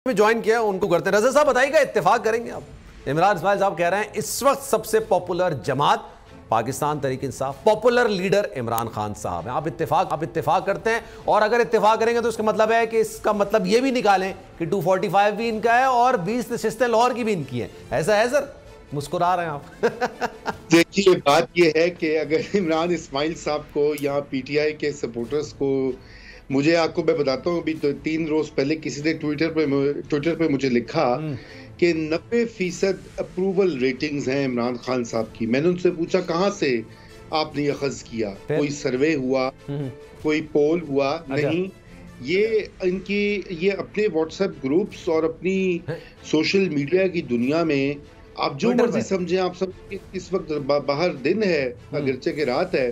में ज्वाइन किया उनको करते। रज़ा साहब बताइएगा, इत्तेफाक करेंगे आप? इमरान इस्माइल साहब कह रहे हैं इस वक्त सबसे पॉपुलर जमात पाकिस्तान तहरीक इंसाफ, पॉपुलर लीडर इमरान खान साहब हैं। आप इत्तेफाक करते हैं? और अगर इत्तेफाक करेंगे तो इसका मतलब है कि इसका मतलब ये भी निकालें कि 245 भी इनका है और 20 नशिस्तें लाहौर की भी इनकी हैं। ऐसा है सर? मुस्कुरा रहे हैं आप। देखिए, बात यह है कि अगर इमरान इस्माइल साहब को या पीटीआई के सपोर्टर्स को, मुझे आपको मैं बताता हूँ, अभी तो 3 रोज पहले किसी ने ट्विटर पे मुझे लिखा कि 90% अप्रूवल रेटिंग्स हैं इमरान खान साहब की। मैंने उनसे पूछा कहाँ से आपने ये अखज़ किया? कोई सर्वे हुआ, कोई पोल हुआ? नहीं, ये अपने व्हाट्सएप ग्रुप्स और अपनी सोशल मीडिया की दुनिया में आप जो मर्जी समझे। आप समझे इस वक्त बाहर दिन है, अगरचे के रात है,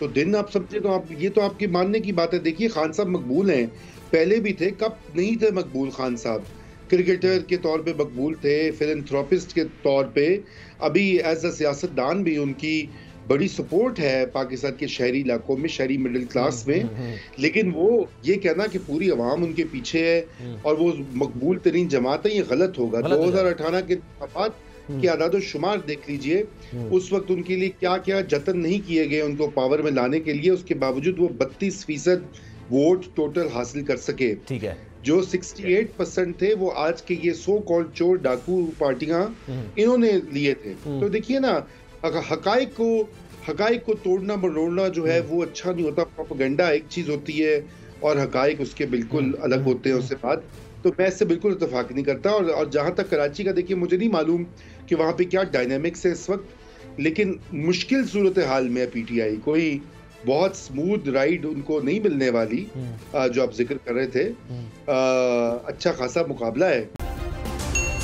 तो दिन आप समझे तो आप, ये तो आपकी मानने की बात है। देखिए, खान साहब मकबूल हैं, पहले भी थे, कब नहीं थे मकबूल? खान साहब क्रिकेटर के तौर पे मकबूल थे, फिलैंथ्रोपिस्ट के तौर पे, अभी एज अ सियासतदान भी उनकी बड़ी सपोर्ट है पाकिस्तान के शहरी इलाकों में, शहरी मिडिल क्लास में। लेकिन वो ये कहना कि पूरी अवाम उनके पीछे है और वो मकबूल तरीन जमात है, ये गलत होगा। 2018 के बाद कि आदाद शुमार देख लीजिए, उस वक्त उनके लिए क्या क्या जतन नहीं किए गए उनको पावर में लाने के लिए, उसके बावजूद वो 32% वोट टोटल हासिल कर सके। ठीक है, जो 68% थे वो आज के ये सो कॉल्ड चोर डाकू पार्टियां इन्होंने लिए थे। तो देखिए ना, हकाइक को तोड़ना मरोड़ना जो है वो अच्छा नहीं होता। प्रोपेगेंडा एक चीज होती है और हकाइक उसके बिल्कुल अलग होते हैं उससे बात। तो मैं इससे बिल्कुल इत्तेफाक नहीं करता। और जहां तक कराची का, देखिए, मुझे नहीं मालूम कि वहां पे क्या डायनामिक्स है इस वक्त, लेकिन मुश्किल सूरत हाल में पीटीआई कोई बहुत स्मूथ राइड उनको नहीं मिलने वाली, जो आप जिक्र कर रहे थे। अच्छा खासा मुकाबला है।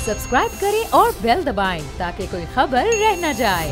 सब्सक्राइब करें और बेल दबाएं ताकि कोई खबर रह न जाए।